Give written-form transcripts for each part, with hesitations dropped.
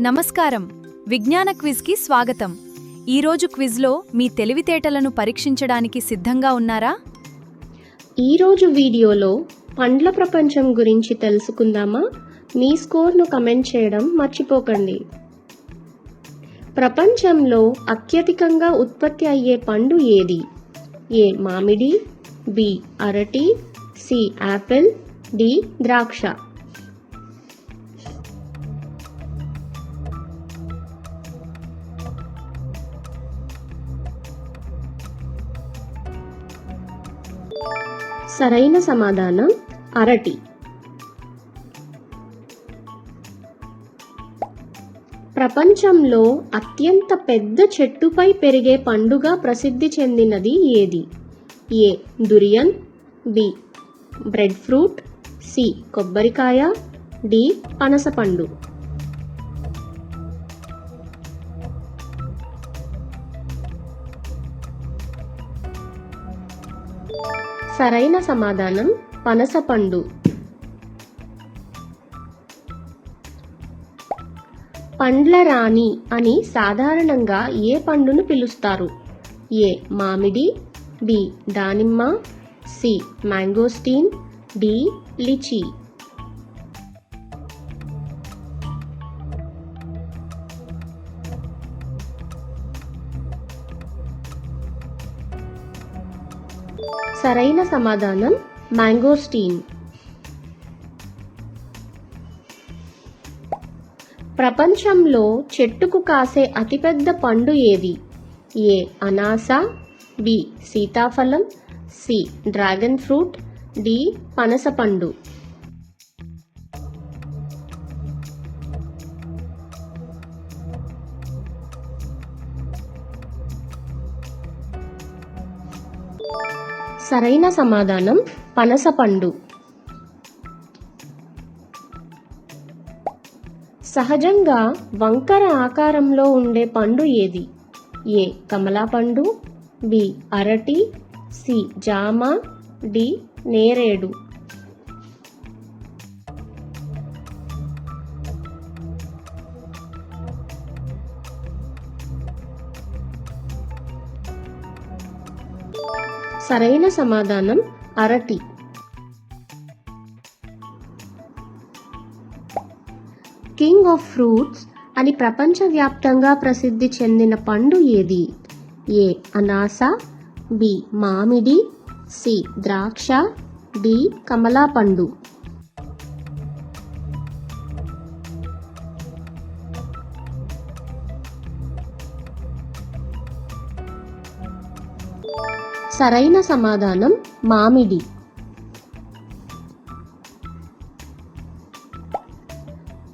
నమస్కారం. విజ్ఞాన క్విజ్కి స్వాగతం. ఈరోజు క్విజ్లో మీ తెలివితేటలను పరీక్షించడానికి సిద్ధంగా ఉన్నారా? ఈరోజు వీడియోలో పండ్ల ప్రపంచం గురించి తెలుసుకుందామా? మీ స్కోర్ను కమెంట్ చేయడం మర్చిపోకండి. ప్రపంచంలో అత్యధికంగా ఉత్పత్తి అయ్యే పండు ఏది? ఏ మామిడి, బి అరటి, సి యాపిల్, డి ద్రాక్ష. సరైన సమాధానం అరటి. ప్రపంచంలో అత్యంత పెద్ద చెట్టుపై పెరిగే పండుగా ప్రసిద్ధి చెందినది ఏది? A durian, B breadfruit, C కొబ్బరికాయ, డి పనసపండు. సరైన సమాధానం పనసపండు. పండ్ల రాణి అని సాధారణంగా ఏ పండును పిలుస్తారు? ఏ మామిడి, బి దానిమ్మ, సి మ్యాంగోస్టీన్, డి లిచీ. సరైన సమాధానం మ్యాంగోస్టీన్. ప్రపంచంలో చెట్టుకు కాసే అతిపెద్ద పండు ఏది? ఏ అనాస, బి సీతాఫలం, సి డ్రాగన్ ఫ్రూట్, డి పనసపండు. సరైన సమాధానం పనసపండు. సహజంగా వంకర ఆకారంలో ఉండే పండు ఏది? ఏ కమలాపండు, బి అరటి, సి జామ, డి నేరేడు. సరైన సమాధానం అరటి. కింగ్ ఆఫ్ ఫ్రూట్స్ అని ప్రపంచవ్యాప్తంగా ప్రసిద్ధి చెందిన పండు ఏది? ఏ అనాస, బి మామిడి, సి ద్రాక్ష, డి కమలాపండు. సరైన సమాధానం మామిడి.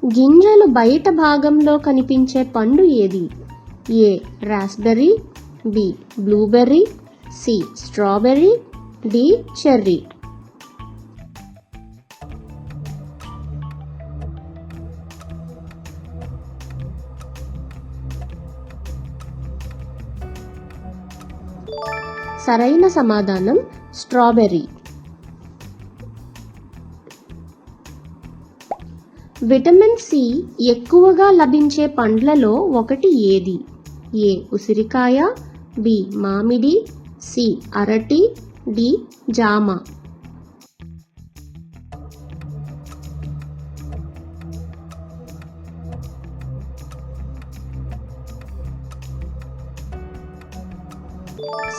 గింజలు బయట భాగంలో కనిపించే పండు ఏది? A raspberry, B blueberry, C strawberry, D cherry. సరైన సమాధానం స్ట్రాబెర్రీ. విటమిన్ సి ఎక్కువగా లభించే పండ్లలో ఒకటి ఏది? ఏ ఉసిరికాయ, బి మామిడి, సి అరటి, డి జామ.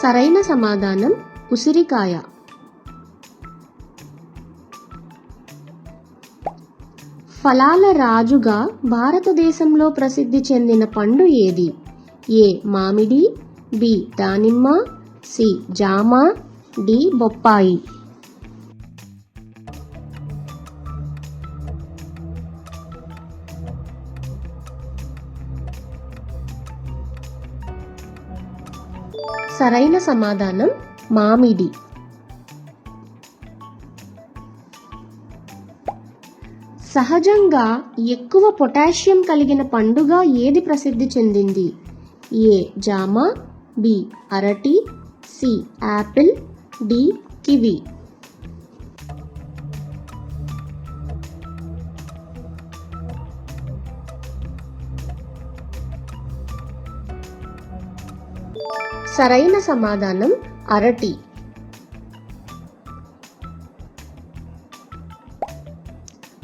సరైన సమాధానం ఉసిరికాయ. ఫలాల రాజుగా భారతదేశంలో ప్రసిద్ధి చెందిన పండు ఏది? ఏ మామిడి, బి దానిమ్మ, సి జామ, డి బొప్పాయి. సరైన సమాధానం మామిడి. సహజంగా ఎక్కువ పొటాషియం కలిగిన పండుగా ఏది ప్రసిద్ధి చెందింది? ఏ జామ, బి అరటి, సి యాపిల్, డి కివి. సరైన సమాధానం అరటి.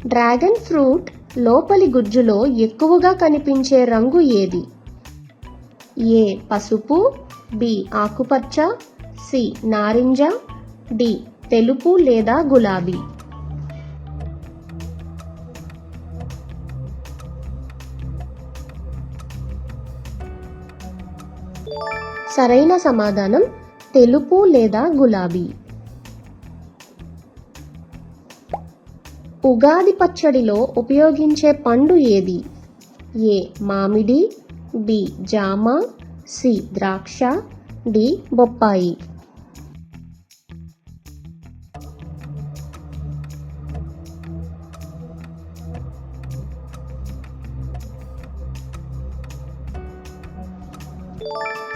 డ్రాగన్ ఫ్రూట్ లోపలి గుజ్జులో ఎక్కువగా కనిపించే రంగు ఏది? ఏ పసుపు, బి ఆకుపచ్చ, సి నారింజ, డి తెలుపు లేదా గులాబీ. సరైన సమాధానం తెలుపు లేదా గులాబీ. ఉగాది పచ్చడిలో ఉపయోగించే పండు ఏది? ఏ మామిడి, బి జామ, సి ద్రాక్ష, డి బొప్పాయి.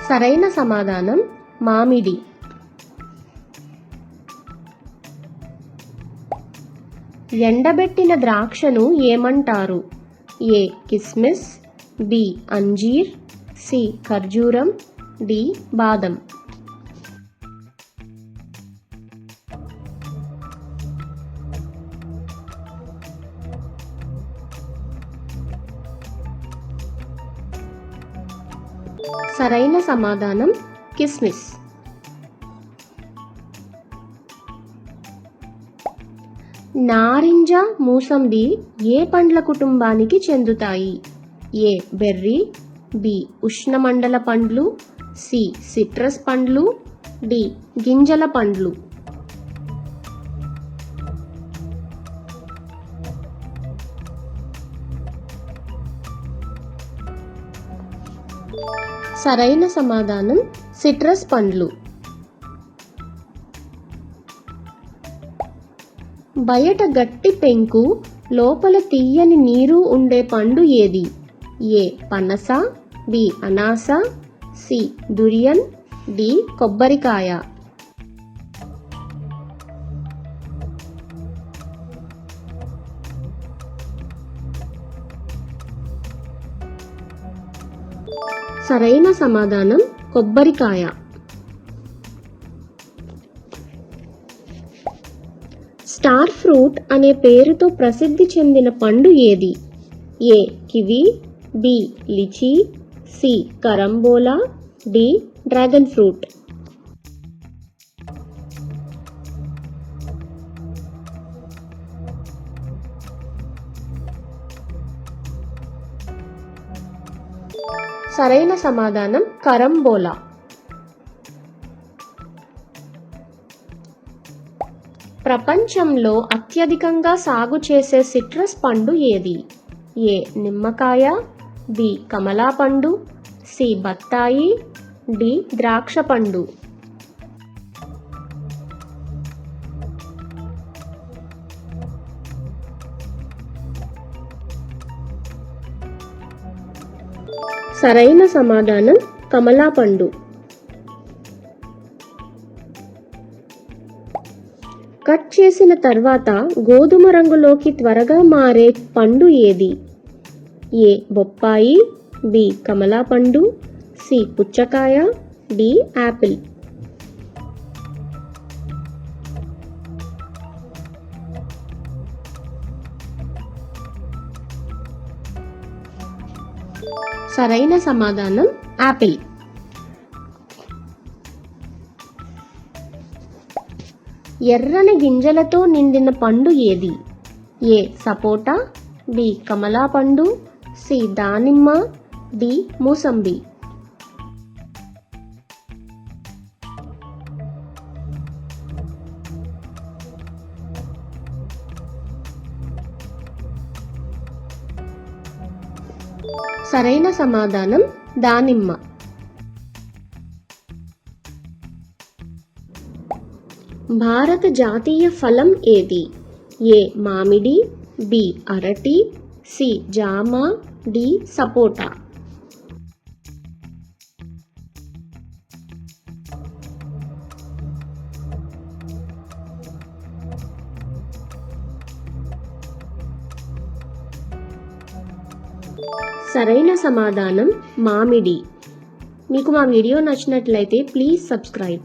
సరైన సమాధానం మామిడి. ఎండబెట్టిన ద్రాక్షను ఏమంటారు? ఏ కిస్మిస్, బి అంజీర్, సి ఖర్జూరం, డి బాదం. సరైన సమాధానం కిస్మిస్. నారింజ, మూసంబి ఏ పండ్ల కుటుంబానికి చెందుతాయి? ఏ బెర్రీ, బి ఉష్ణమండల పండ్లు, సి సిట్రస్ పండ్లు, డి గింజల పండ్లు. సరైన సమాధానం సిట్రస్ పండ్లు. బయట గట్టి పెంకు, లోపల తీయని నీరు ఉండే పండు ఏది? ఏ పనస, బి అనాస, సి దురియన్, డి కొబ్బరికాయ. సరైన సమాధానం కొబ్బరికాయ. స్టార్ ఫ్రూట్ అనే పేరుతో ప్రసిద్ధి చెందిన పండు ఏది? A kiwi, B lychee, C carambola, D dragon fruit. సరైన సమాధానం కరంబోలా. ప్రపంచంలో అత్యధికంగా సాగు చేసే సిట్రస్ పండు ఏది? ఏ నిమ్మకాయ, బి కమలా పండు, సి బత్తాయి, డి ద్రాక్ష పండు. సరైన సమాధానం కమలా పండు. కట్ చేసిన తర్వాత గోధుమ రంగులోకి త్వరగా మారే పండు ఏది? ఏ బొప్పాయి, బి కమలా పండు, సి పుచ్చకాయ, డి యాపిల్. సరైన సమాధానం యాపిల్. ఎర్రని గింజలతో నిండిన పండు ఏది? ఏ సపోటా, బి కమలా పండు, సి దానిమ్మ, డి మూసంబి. సరైన సమాధానం దానిమ్మ. భారత జాతీయ ఫలం ఏది? ఏ మామిడి, బి అరటి, సి జామ, డి సపోటా. సరైన సమాధానం మామిడి. మీకు మా వీడియో నచ్చినట్లయితే ప్లీజ్ సబ్స్క్రైబ్.